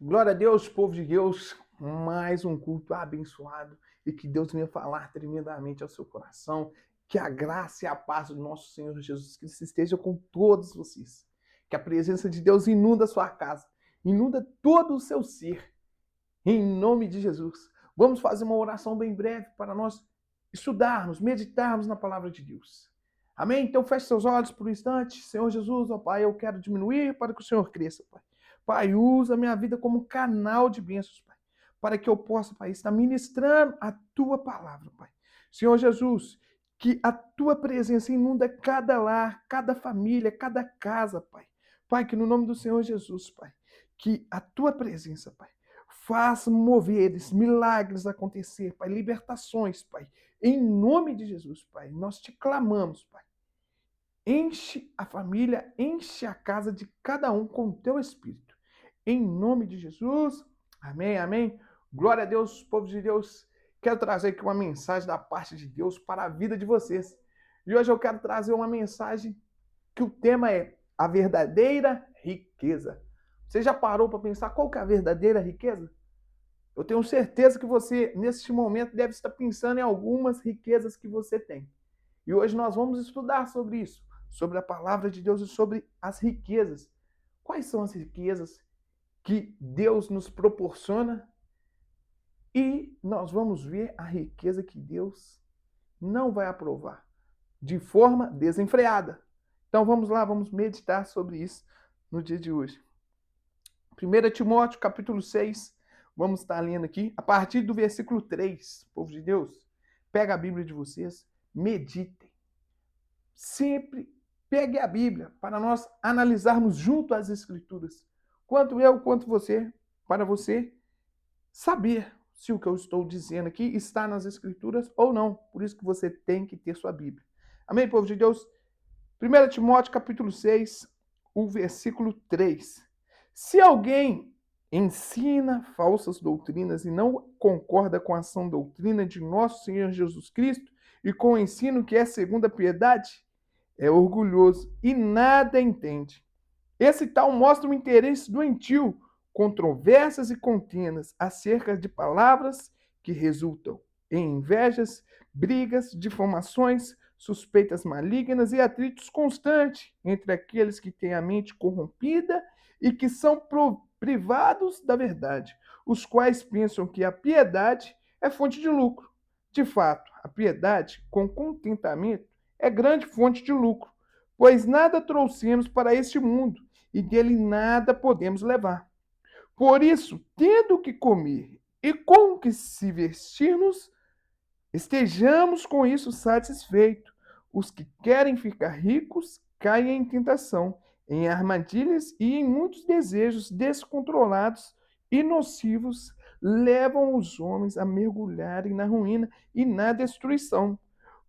Glória a Deus, povo de Deus, mais um culto abençoado e que Deus venha falar tremendamente ao seu coração, que a graça e a paz do nosso Senhor Jesus Cristo esteja com todos vocês, que a presença de Deus inunda a sua casa, inunda todo o seu ser, em nome de Jesus. Vamos fazer uma oração bem breve para nós estudarmos, meditarmos na palavra de Deus. Amém? Então feche seus olhos por um instante. Senhor Jesus, ó Pai, eu quero diminuir para que o Senhor cresça, Pai. Pai, usa a minha vida como canal de bênçãos, Pai, para que eu possa, Pai, estar ministrando a Tua palavra, Pai. Senhor Jesus, que a Tua presença inunda cada lar, cada família, cada casa, Pai. Pai, que no nome do Senhor Jesus, Pai, que a Tua presença, Pai, faça moveres, milagres acontecer, Pai, libertações, Pai. Em nome de Jesus, Pai, nós te clamamos, Pai. Enche a família, enche a casa de cada um com o teu Espírito. Em nome de Jesus. Amém, amém. Glória a Deus, povo de Deus. Quero trazer aqui uma mensagem da parte de Deus para a vida de vocês. E hoje eu quero trazer uma mensagem que o tema é a verdadeira riqueza. Você já parou para pensar qual que é a verdadeira riqueza? Eu tenho certeza que você, neste momento, deve estar pensando em algumas riquezas que você tem. E hoje nós vamos estudar sobre isso, sobre a palavra de Deus e sobre as riquezas. Quais são as riquezas que Deus nos proporciona? E nós vamos ver a riqueza que Deus não vai aprovar de forma desenfreada. Então vamos lá, vamos meditar sobre isso no dia de hoje. 1 Timóteo, capítulo 6, vamos estar lendo aqui, a partir do versículo 3, povo de Deus. Pega a Bíblia de vocês, meditem. Sempre pegue a Bíblia para nós analisarmos junto as Escrituras. Quanto eu, quanto você, para você saber se o que eu estou dizendo aqui está nas Escrituras ou não. Por isso que você tem que ter sua Bíblia. Amém, povo de Deus? 1 Timóteo, capítulo 6, o versículo 3. Se alguém ensina falsas doutrinas e não concorda com a sã doutrina de nosso Senhor Jesus Cristo e com o ensino que é segundo a piedade, é orgulhoso e nada entende. Esse tal mostra um interesse doentio, controvérsias e contendas acerca de palavras que resultam em invejas, brigas, difamações, suspeitas malignas e atritos constantes entre aqueles que têm a mente corrompida e que são privados da verdade, os quais pensam que a piedade é fonte de lucro. De fato, a piedade, com contentamento, é grande fonte de lucro, pois nada trouxemos para este mundo e dele nada podemos levar. Por isso, tendo o que comer e com o que se vestir-nos, estejamos com isso satisfeitos. Os que querem ficar ricos caem em tentação, em armadilhas e em muitos desejos descontrolados e nocivos levam os homens a mergulharem na ruína e na destruição.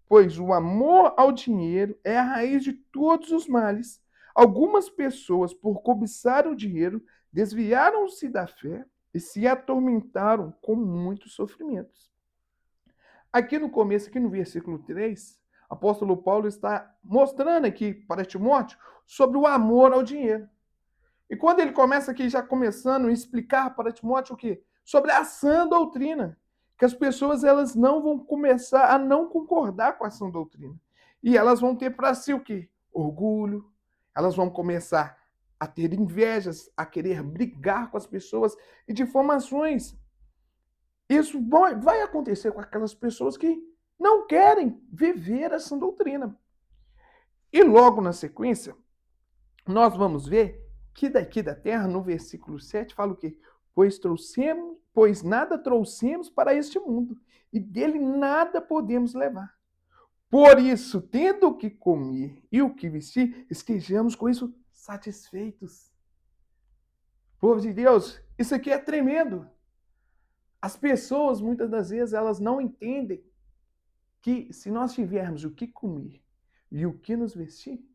Pois o amor ao dinheiro é a raiz de todos os males. Algumas pessoas, por cobiçar o dinheiro, desviaram-se da fé e se atormentaram com muitos sofrimentos. Aqui no começo, aqui no versículo 3, o apóstolo Paulo está mostrando aqui para Timóteo sobre o amor ao dinheiro. E quando ele começa aqui, já começando a explicar para Timóteo o quê? Sobre a sã doutrina. Que as pessoas elas não vão começar a não concordar com a sã doutrina. E elas vão ter para si o quê? Orgulho. Elas vão começar a ter invejas, a querer brigar com as pessoas e difamações. Isso vai acontecer com aquelas pessoas que não querem viver a sã doutrina. E logo na sequência, nós vamos ver que daqui da terra, no versículo 7, fala o quê? Pois nada trouxemos para este mundo, e dele nada podemos levar. Por isso, tendo o que comer e o que vestir, estejamos com isso satisfeitos. Povo de Deus, isso aqui é tremendo. As pessoas, muitas das vezes, elas não entendem que se nós tivermos o que comer e o que nos vestir,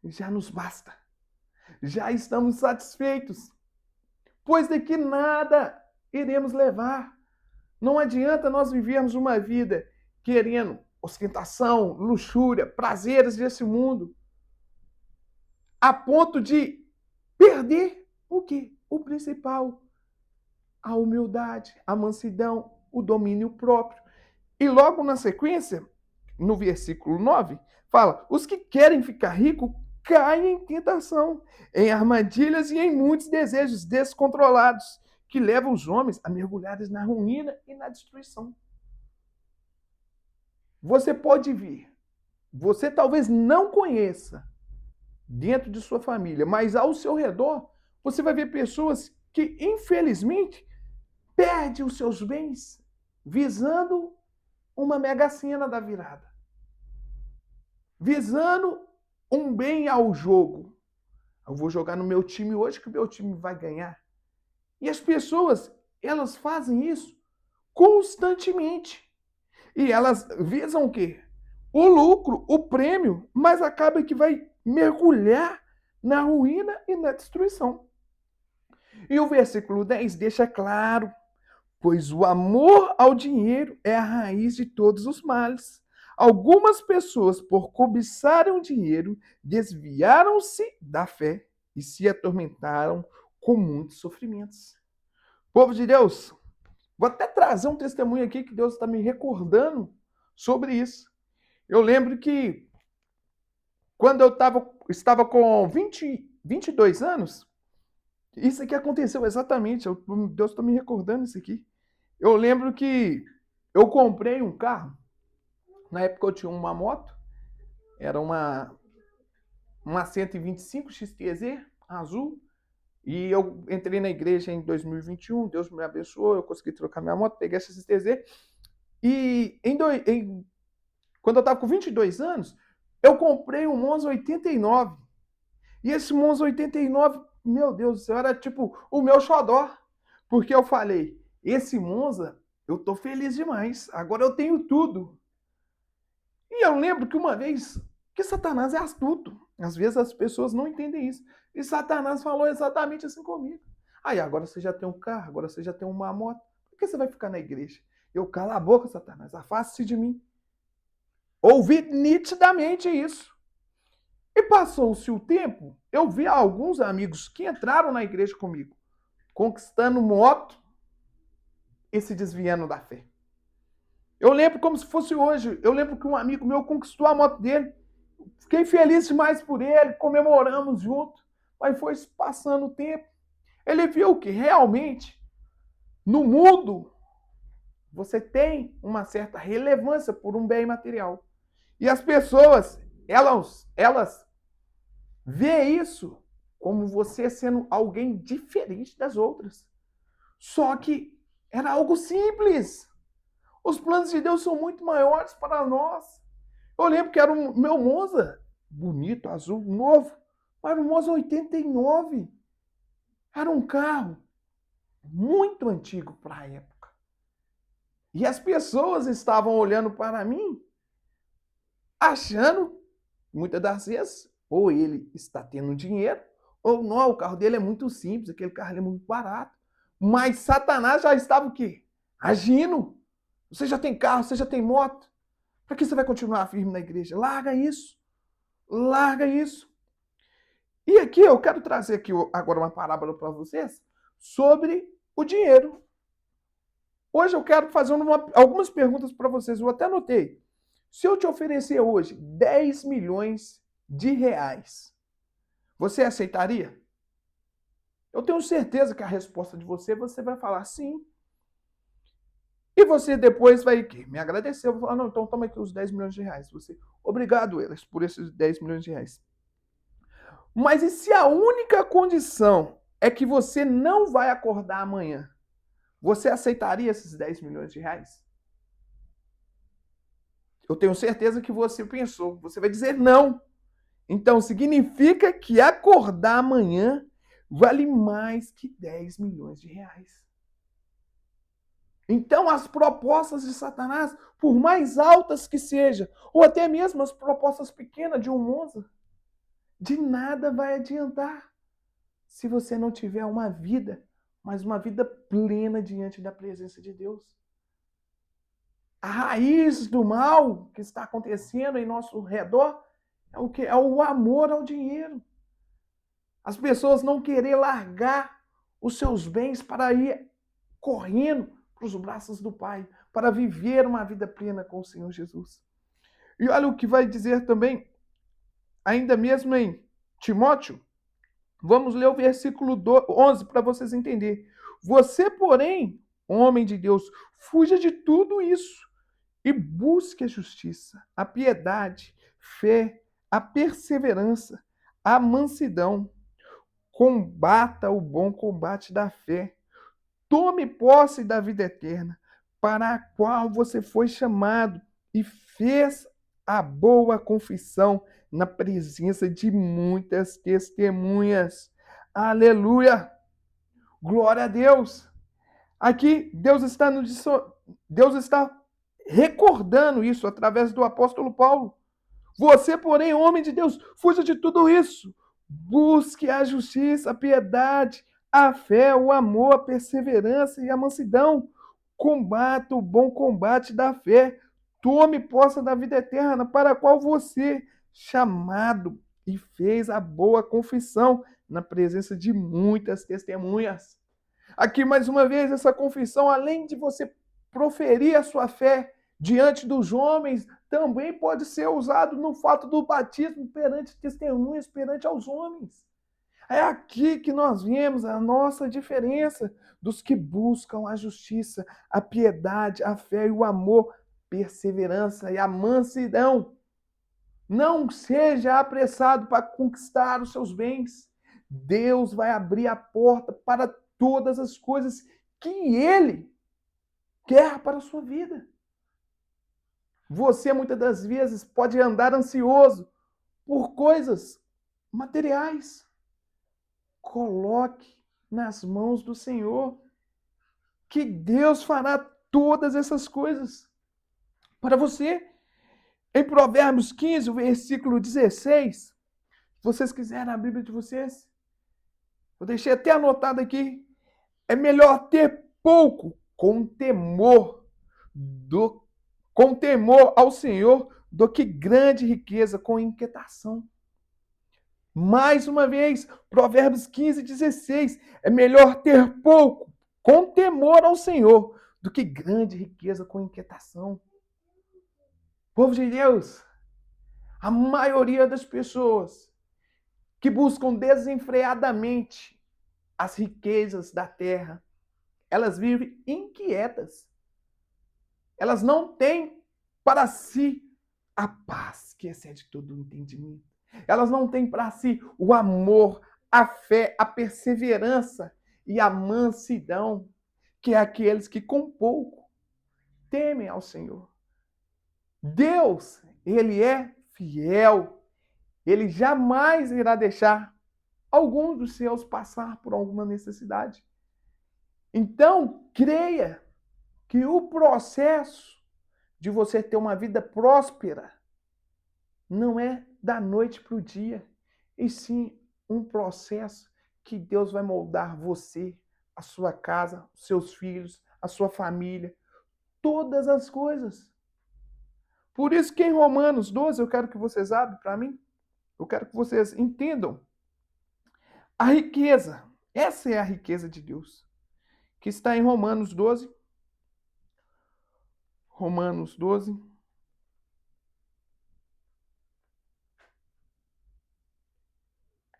já nos basta. Já estamos satisfeitos. Pois daqui nada iremos levar. Não adianta nós vivermos uma vida querendo ostentação, luxúria, prazeres desse mundo, a ponto de perder o quê? o principal, a humildade, a mansidão, o domínio próprio. E logo na sequência, no versículo 9, fala: os que querem ficar ricos caem em tentação, em armadilhas e em muitos desejos descontrolados, que levam os homens a mergulhares na ruína e na destruição. Você pode vir, você talvez não conheça dentro de sua família, mas ao seu redor, você vai ver pessoas que, infelizmente, perdem os seus bens visando uma mega-sena da virada, visando um bem ao jogo. Eu vou jogar no meu time hoje que o meu time vai ganhar. E as pessoas, elas fazem isso constantemente. E elas visam o quê? O lucro, o prêmio, mas acaba que vai mergulhar na ruína e na destruição. E o versículo 10 deixa claro: pois o amor ao dinheiro é a raiz de todos os males. Algumas pessoas, por cobiçarem o dinheiro, desviaram-se da fé e se atormentaram com muitos sofrimentos. Povo de Deus, vou até trazer um testemunho aqui que Deus está me recordando sobre isso. Eu lembro que quando eu estava com 22 anos, isso aqui aconteceu exatamente. Deus está me recordando isso aqui. Eu lembro que eu comprei um carro. Na época eu tinha uma moto. Era uma 125 XTZ azul. E eu entrei na igreja em 2021. Deus me abençoou. Eu consegui trocar minha moto, peguei essa XTZ. E quando eu estava com 22 anos, eu comprei um Monza 89. E esse Monza 89, meu Deus do céu, era tipo o meu xodó. Porque eu falei, esse Monza, eu tô feliz demais. Agora eu tenho tudo. E eu lembro que uma vez, que Satanás é astuto. Às vezes as pessoas não entendem isso. E Satanás falou exatamente assim comigo. Aí, agora você já tem um carro, agora você já tem uma moto. Por que você vai ficar na igreja? Eu, cala a boca, Satanás, afaste-se de mim. Ouvi nitidamente isso. E passou-se o tempo, eu vi alguns amigos que entraram na igreja comigo, conquistando moto e se desviando da fé. Eu lembro como se fosse hoje. Eu lembro que um amigo meu conquistou a moto dele. Fiquei feliz demais por ele, comemoramos junto. Mas foi passando o tempo. Ele viu que realmente, no mundo, você tem uma certa relevância por um bem material. E as pessoas, elas veem isso como você sendo alguém diferente das outras. Só que era algo simples. Os planos de Deus são muito maiores para nós. Eu lembro que era o meu Monza, bonito, azul, novo, mas era um Monza 89. Era um carro muito antigo para a época. E as pessoas estavam olhando para mim, achando, muitas das vezes, ou ele está tendo dinheiro, ou não, o carro dele é muito simples, aquele carro é muito barato. Mas Satanás já estava o quê? Agindo. Você já tem carro, você já tem moto. Para que você vai continuar firme na igreja? Larga isso. Larga isso. E aqui eu quero trazer aqui agora uma parábola para vocês sobre o dinheiro. Hoje eu quero fazer algumas perguntas para vocês. Eu até anotei. Se eu te oferecer hoje 10 milhões de reais, você aceitaria? Eu tenho certeza que a resposta de você vai falar sim. E você depois vai me agradecer. Eu vou falar, não, então toma aqui os 10 milhões de reais. Você, obrigado, eles, por esses 10 milhões de reais. Mas e se a única condição é que você não vai acordar amanhã? Você aceitaria esses 10 milhões de reais? Eu tenho certeza que você pensou. Você vai dizer não. Então significa que acordar amanhã vale mais que 10 milhões de reais. Então, as propostas de Satanás, por mais altas que sejam, ou até mesmo as propostas pequenas de um Monza, de nada vai adiantar se você não tiver uma vida, mas uma vida plena diante da presença de Deus. A raiz do mal que está acontecendo em nosso redor é o que? É o amor ao dinheiro. As pessoas não querer largar os seus bens para ir correndo para os braços do Pai, para viver uma vida plena com o Senhor Jesus. E olha o que vai dizer também, ainda mesmo em Timóteo, vamos ler o versículo 11 para vocês entenderem. Você, porém, homem de Deus, fuja de tudo isso e busque a justiça, a piedade, fé, a perseverança, a mansidão. Combata o bom combate da fé. Tome posse da vida eterna, para a qual você foi chamado e fez a boa confissão na presença de muitas testemunhas. Aleluia! Glória a Deus! Aqui Deus está recordando isso através do apóstolo Paulo. Você, porém, homem de Deus, fuja de tudo isso. Busque a justiça, a piedade, a fé, o amor, a perseverança e a mansidão. Combata o bom combate da fé. Tome posse da vida eterna, para a qual você, chamado, e fez a boa confissão na presença de muitas testemunhas. Aqui, mais uma vez, essa confissão, além de você proferir a sua fé diante dos homens, também pode ser usado no fato do batismo perante testemunhas, perante aos homens. É aqui que nós vemos a nossa diferença dos que buscam a justiça, a piedade, a fé e o amor, perseverança e a mansidão. Não seja apressado para conquistar os seus bens. Deus vai abrir a porta para todas as coisas que Ele quer para a sua vida. Você, muitas das vezes, pode andar ansioso por coisas materiais. Coloque nas mãos do Senhor, que Deus fará todas essas coisas para você. Em Provérbios 15, o versículo 16, se vocês quiserem a Bíblia de vocês, eu deixei até anotado aqui, é melhor ter pouco com temor ao Senhor do que grande riqueza com inquietação. Mais uma vez, Provérbios 15, 16. É melhor ter pouco com temor ao Senhor do que grande riqueza com inquietação. Povo de Deus, a maioria das pessoas que buscam desenfreadamente as riquezas da terra, elas vivem inquietas. Elas não têm para si a paz que excede todo o entendimento. Elas não têm para si o amor, a fé, a perseverança e a mansidão, que é aqueles que com pouco temem ao Senhor. Deus, Ele é fiel. Ele jamais irá deixar algum dos seus passar por alguma necessidade. Então, creia que o processo de você ter uma vida próspera não é da noite para o dia, e sim um processo que Deus vai moldar você, a sua casa, os seus filhos, a sua família, todas as coisas. Por isso que em Romanos 12, eu quero que vocês abram para mim, eu quero que vocês entendam a riqueza. Essa é a riqueza de Deus, que está em Romanos 12. Romanos 12.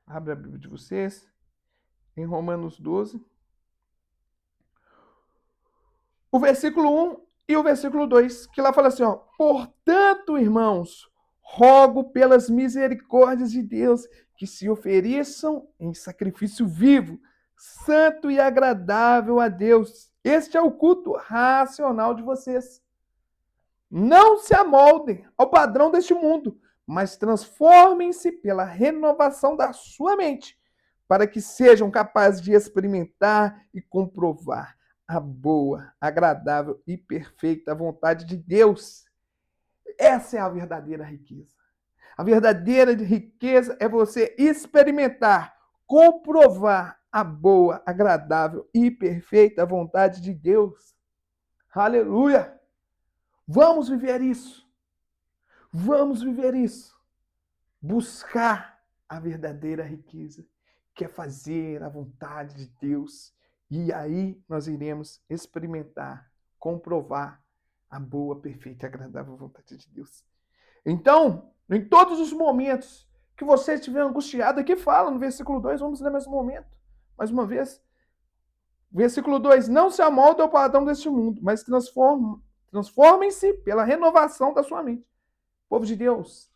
Abre a Bíblia de vocês. Em Romanos 12. O versículo 1 e o versículo 2, que lá fala assim, ó. Portanto, irmãos, rogo pelas misericórdias de Deus que se ofereçam em sacrifício vivo, santo e agradável a Deus. Este é o culto racional de vocês. Não se amoldem ao padrão deste mundo, mas transformem-se pela renovação da sua mente, para que sejam capazes de experimentar e comprovar a boa, agradável e perfeita vontade de Deus. Essa é a verdadeira riqueza. A verdadeira riqueza é você experimentar, comprovar a boa, agradável e perfeita vontade de Deus. Aleluia! Vamos viver isso. Vamos viver isso. Buscar a verdadeira riqueza, quer fazer a vontade de Deus. E aí nós iremos experimentar, comprovar a boa, perfeita e agradável vontade de Deus. Então, em todos os momentos que você estiver angustiado, aqui fala no versículo 2, vamos ler mais um momento, mais uma vez. Versículo 2, não se amolde ao padrão deste mundo, mas transformem-se pela renovação da sua mente. Povo de Deus,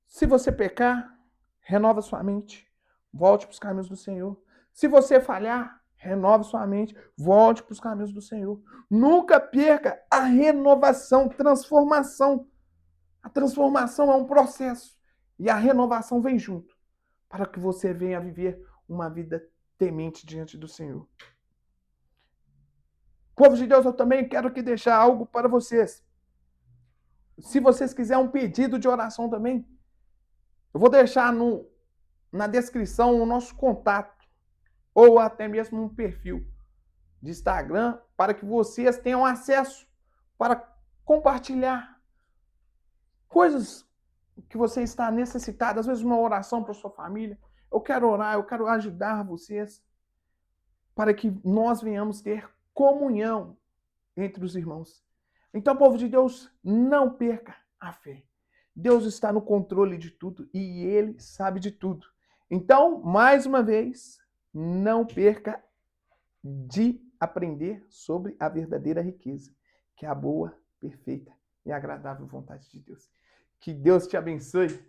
se você pecar, renova sua mente, volte para os caminhos do Senhor. Se você falhar, renove sua mente, volte para os caminhos do Senhor. Nunca perca a renovação, transformação. A transformação é um processo e a renovação vem junto para que você venha viver uma vida temente diante do Senhor. Povo de Deus, eu também quero aqui deixar algo para vocês. Se vocês quiserem um pedido de oração também, eu vou deixar na descrição o nosso contato ou até mesmo um perfil de Instagram para que vocês tenham acesso para compartilhar coisas que você está necessitado, às vezes uma oração para sua família. Eu quero orar, eu quero ajudar vocês para que nós venhamos ter comunhão entre os irmãos. Então, povo de Deus, não perca a fé. Deus está no controle de tudo e Ele sabe de tudo. Então, mais uma vez, não perca de aprender sobre a verdadeira riqueza, que é a boa, perfeita e agradável vontade de Deus. Que Deus te abençoe